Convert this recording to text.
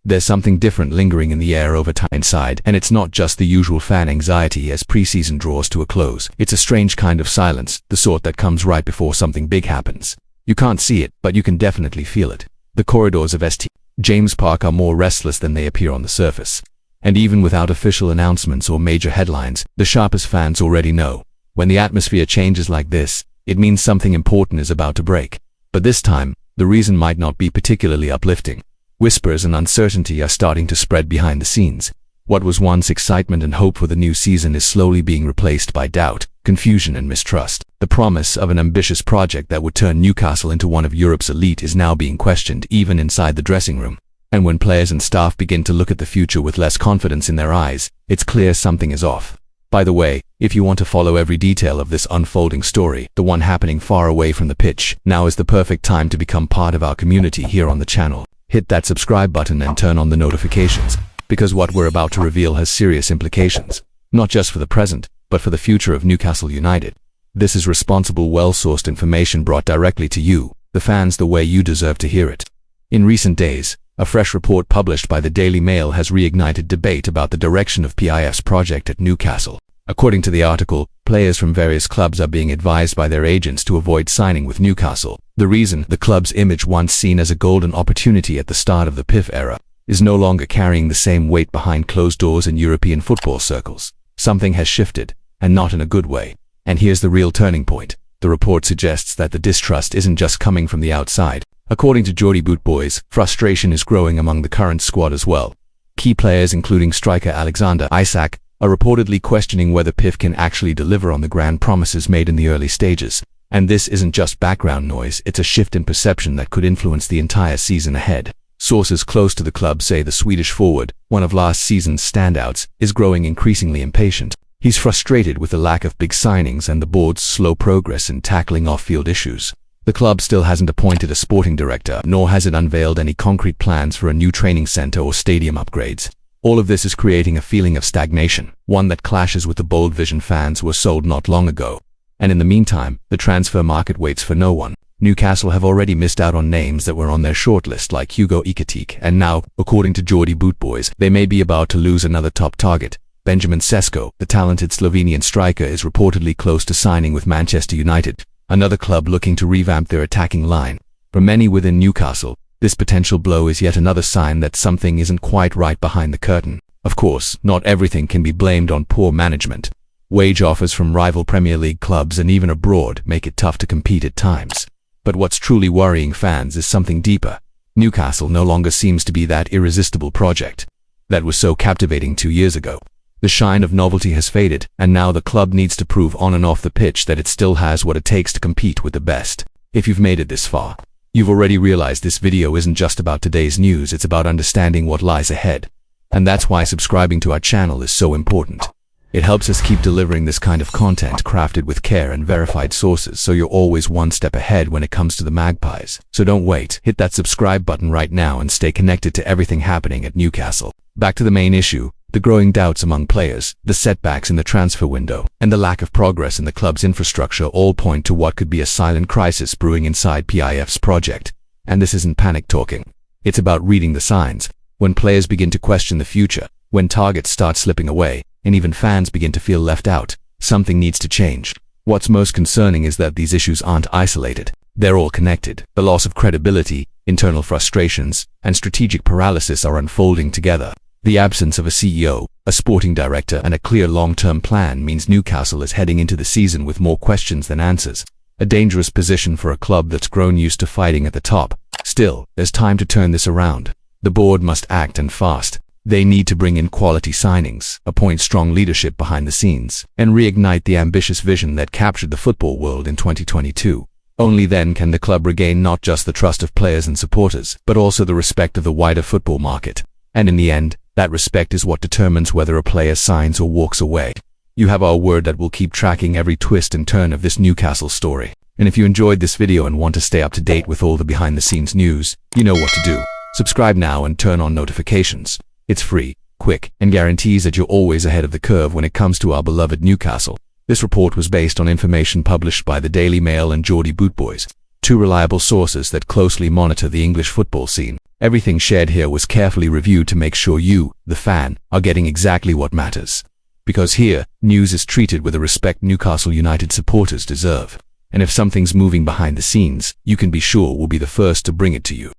There's something different lingering in the air over time inside, and it's not just the usual fan anxiety as preseason draws to a close. It's a strange kind of silence, the sort that comes right before something big happens. You can't see it, but you can definitely feel it. The corridors of St. James Park are more restless than they appear on the surface. And even without official announcements or major headlines, the sharpest fans already know. When the atmosphere changes like this, it means something important is about to break. But this time, the reason might not be particularly uplifting. Whispers and uncertainty are starting to spread behind the scenes. What was once excitement and hope for the new season is slowly being replaced by doubt, confusion and mistrust. The promise of an ambitious project that would turn Newcastle into one of Europe's elite is now being questioned even inside the dressing room. And when players and staff begin to look at the future with less confidence in their eyes, it's clear something is off. By the way, if you want to follow every detail of this unfolding story, the one happening far away from the pitch, now is the perfect time to become part of our community here on the channel. Hit that subscribe button and turn on the notifications, because what we're about to reveal has serious implications, not just for the present, but for the future of Newcastle United. This is responsible, well-sourced information brought directly to you, the fans, the way you deserve to hear it. In recent days, a fresh report published by the Daily Mail has reignited debate about the direction of PIF's project at Newcastle. According to the article, players from various clubs are being advised by their agents to avoid signing with Newcastle. The reason: the club's image, once seen as a golden opportunity at the start of the PIF era, is no longer carrying the same weight behind closed doors in European football circles. Something has shifted, and not in a good way. And here's the real turning point. The report suggests that the distrust isn't just coming from the outside. According to Geordie Bootboys, frustration is growing among the current squad as well. Key players, including striker Alexander Isak, are reportedly questioning whether PIF can actually deliver on the grand promises made in the early stages. And this isn't just background noise, it's a shift in perception that could influence the entire season ahead. Sources close to the club say the Swedish forward, one of last season's standouts, is growing increasingly impatient. He's frustrated with the lack of big signings and the board's slow progress in tackling off-field issues. The club still hasn't appointed a sporting director, nor has it unveiled any concrete plans for a new training center or stadium upgrades. All of this is creating a feeling of stagnation, one that clashes with the bold vision fans were sold not long ago. And in the meantime, the transfer market waits for no one. Newcastle have already missed out on names that were on their shortlist like Hugo Ekitike, and now, according to Geordie Bootboys, they may be about to lose another top target. Benjamin Sesko, the talented Slovenian striker, is reportedly close to signing with Manchester United, another club looking to revamp their attacking line. For many within Newcastle, this potential blow is yet another sign that something isn't quite right behind the curtain. Of course, not everything can be blamed on poor management. Wage offers from rival Premier League clubs and even abroad make it tough to compete at times. But what's truly worrying fans is something deeper. Newcastle no longer seems to be that irresistible project that was so captivating 2 years ago. The shine of novelty has faded, and now the club needs to prove on and off the pitch that it still has what it takes to compete with the best. If you've made it this far, you've already realized this video isn't just about today's news, it's about understanding what lies ahead. And that's why subscribing to our channel is so important. It helps us keep delivering this kind of content crafted with care and verified sources, so you're always one step ahead when it comes to the Magpies. So don't wait, hit that subscribe button right now and stay connected to everything happening at Newcastle. Back to the main issue. The growing doubts among players, the setbacks in the transfer window, and the lack of progress in the club's infrastructure all point to what could be a silent crisis brewing inside PIF's project. And this isn't panic talking. It's about reading the signs. When players begin to question the future, when targets start slipping away, and even fans begin to feel left out, something needs to change. What's most concerning is that these issues aren't isolated. They're all connected. The loss of credibility, internal frustrations, and strategic paralysis are unfolding together. The absence of a CEO, a sporting director, and a clear long-term plan means Newcastle is heading into the season with more questions than answers. A dangerous position for a club that's grown used to fighting at the top. Still, there's time to turn this around. The board must act, and fast. They need to bring in quality signings, appoint strong leadership behind the scenes, and reignite the ambitious vision that captured the football world in 2022. Only then can the club regain not just the trust of players and supporters, but also the respect of the wider football market. And in the end, that respect is what determines whether a player signs or walks away. You have our word that we'll keep tracking every twist and turn of this Newcastle story. And if you enjoyed this video and want to stay up to date with all the behind-the-scenes news, you know what to do. Subscribe now and turn on notifications. It's free, quick, and guarantees that you're always ahead of the curve when it comes to our beloved Newcastle. This report was based on information published by the Daily Mail and Geordie Bootboys, two reliable sources that closely monitor the English football scene. Everything shared here was carefully reviewed to make sure you, the fan, are getting exactly what matters. Because here, news is treated with the respect Newcastle United supporters deserve. And if something's moving behind the scenes, you can be sure we'll be the first to bring it to you.